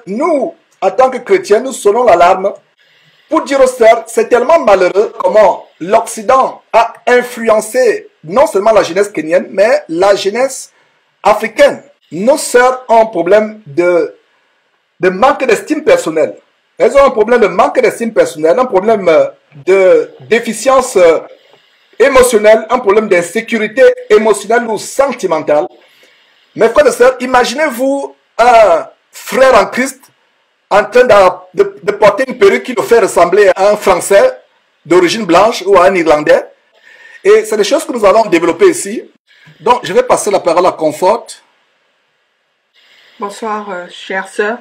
nous, en tant que chrétiens, nous sonnons l'alarme pour dire aux sœurs, c'est tellement malheureux comment l'Occident a influencé non seulement la jeunesse kenyenne, mais la jeunesse africaine. Nos sœurs ont un problème de manque d'estime personnelle. Elles ont un problème de manque d'estime personnelle, un problème de déficience émotionnelle, un problème d'insécurité émotionnelle ou sentimentale. Mes frères et sœurs, imaginez-vous un frère en Christ en train de porter une perruque qui le fait ressembler à un Français d'origine blanche ou à un Irlandais. Et c'est des choses que nous allons développer ici. Donc, je vais passer la parole à Comfort. Bonsoir, chère sœur.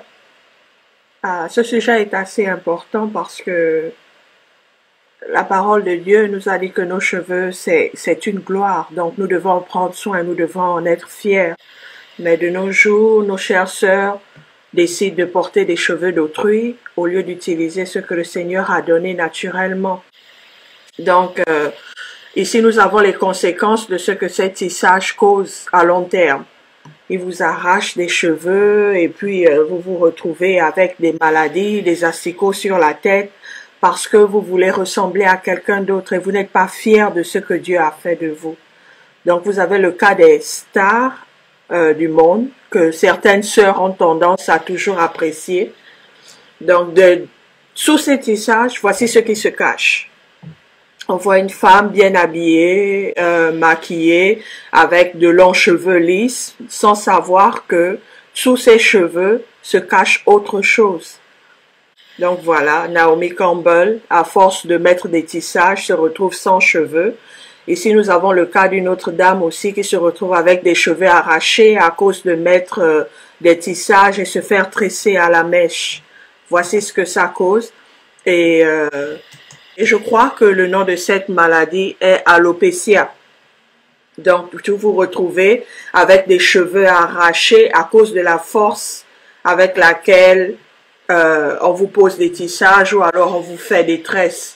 Ce sujet est assez important parce que la parole de Dieu nous a dit que nos cheveux, c'est une gloire. Donc, nous devons en prendre soin, nous devons en être fiers. Mais de nos jours, nos chères sœurs décident de porter des cheveux d'autrui au lieu d'utiliser ce que le Seigneur a donné naturellement. Donc, ici, nous avons les conséquences de ce que ces tissages causent à long terme. Ils vous arrachent des cheveux et puis vous vous retrouvez avec des maladies, des asticots sur la tête parce que vous voulez ressembler à quelqu'un d'autre et vous n'êtes pas fier de ce que Dieu a fait de vous. Donc, vous avez le cas des stars du monde que certaines sœurs ont tendance à toujours apprécier. Donc, sous ces tissages, voici ce qui se cache. On voit une femme bien habillée, maquillée, avec de longs cheveux lisses, sans savoir que sous ses cheveux se cache autre chose. Donc voilà, Naomi Campbell, à force de mettre des tissages, se retrouve sans cheveux. Ici, nous avons le cas d'une autre dame aussi qui se retrouve avec des cheveux arrachés à cause de mettre des tissages et se faire tresser à la mèche. Voici ce que ça cause. Et je crois que le nom de cette maladie est alopécia. Donc, vous vous retrouvez avec des cheveux arrachés à cause de la force avec laquelle on vous pose des tissages ou alors on vous fait des tresses.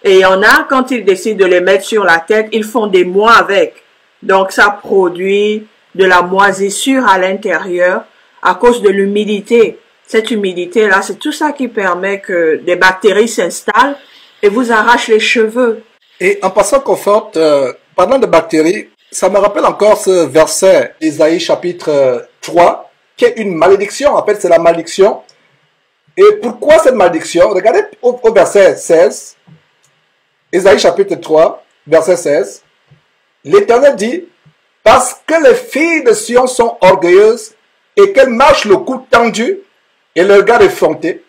Et il y en a, quand ils décident de les mettre sur la tête, ils font des mois avec. Donc, ça produit de la moisissure à l'intérieur à cause de l'humidité. Cette humidité-là, c'est tout ça qui permet que des bactéries s'installent et vous arrachent les cheveux. Et en passant Comfort, parlant de bactéries, ça me rappelle encore ce verset d'Ésaïe chapitre 3, qui est une malédiction. En fait, c'est la malédiction. Et pourquoi cette malédiction? Regardez au verset 16. Ésaïe chapitre 3, verset 16. L'Éternel dit, parce que les filles de Sion sont orgueilleuses et qu'elles marchent le cou tendu et le regard effronté,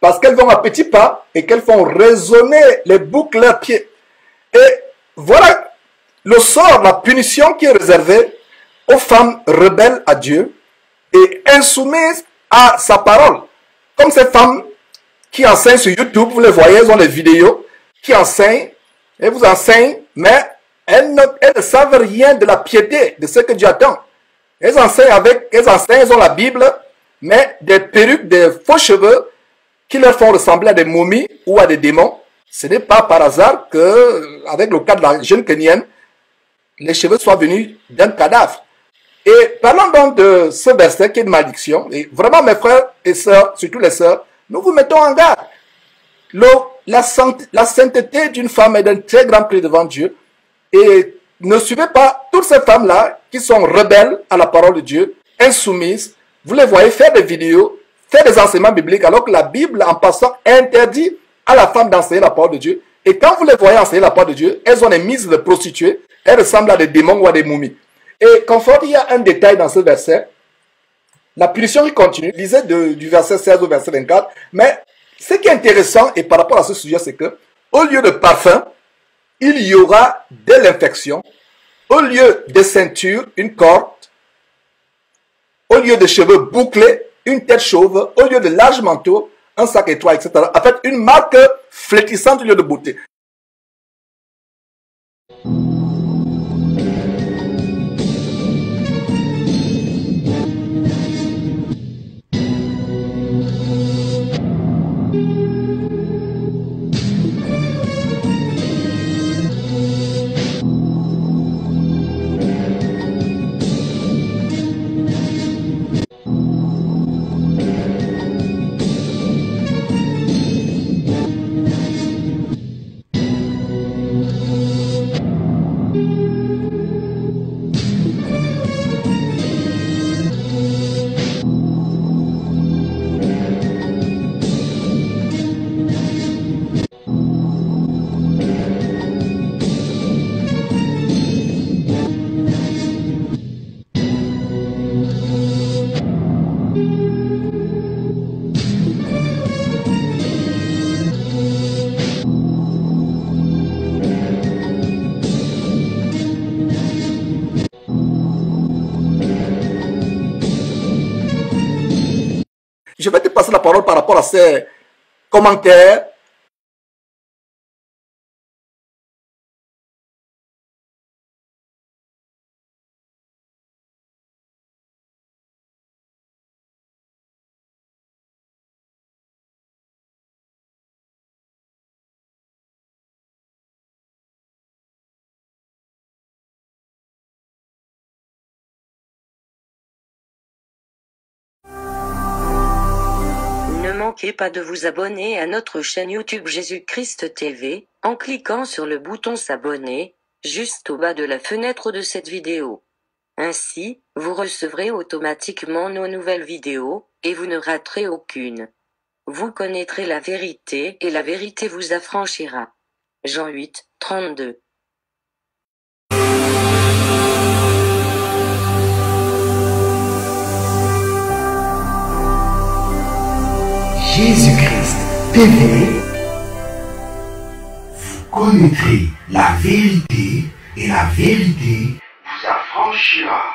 parce qu'elles vont à petits pas et qu'elles font résonner les boucles de leurs pieds. Et voilà le sort, la punition qui est réservée aux femmes rebelles à Dieu et insoumises à sa parole. Comme ces femmes qui enseignent sur YouTube, vous les voyez, elles ont des vidéos qui enseignent, elles vous enseignent, mais elles ne savent rien de la piété, de ce que Dieu attend. Elles enseignent, elles ont la Bible, mais des perruques, des faux cheveux qui leur font ressembler à des momies ou à des démons. Ce n'est pas par hasard que, avec le cas de la jeune Kenyenne, les cheveux soient venus d'un cadavre. Et parlons donc de ce verset qui est une malédiction. Et vraiment, mes frères et sœurs, surtout les sœurs, nous vous mettons en garde. La sainteté d'une femme est d'un très grand prix devant Dieu. Et ne suivez pas toutes ces femmes-là qui sont rebelles à la parole de Dieu, insoumises. Vous les voyez faire des vidéos, faire des enseignements bibliques, alors que la Bible, en passant, interdit à la femme d'enseigner la parole de Dieu. Et quand vous les voyez enseigner la parole de Dieu, elles ont des mises de prostituées, elles ressemblent à des démons ou à des momies. Et Comfort, il y a un détail dans ce verset. La punition qui continue, lisez du verset 16 au verset 24, mais ce qui est intéressant, et par rapport à ce sujet, c'est que, au lieu de parfum, il y aura de l'infection. Au lieu de ceinture, une corde. Au lieu de cheveux bouclés, une tête chauve. Au lieu de large manteau, un sac étroit, etc. En fait, une marque flétissante au lieu de beauté. je vais te passer la parole par rapport à ces commentaires. Ne manquez pas de vous abonner à notre chaîne YouTube Jésus-Christ TV, en cliquant sur le bouton s'abonner, juste au bas de la fenêtre de cette vidéo. Ainsi, vous recevrez automatiquement nos nouvelles vidéos, et vous ne raterez aucune. Vous connaîtrez la vérité et la vérité vous affranchira. Jean 8, 32. Jésus-Christ TV, vous connaîtrez la vérité et la vérité vous affranchira.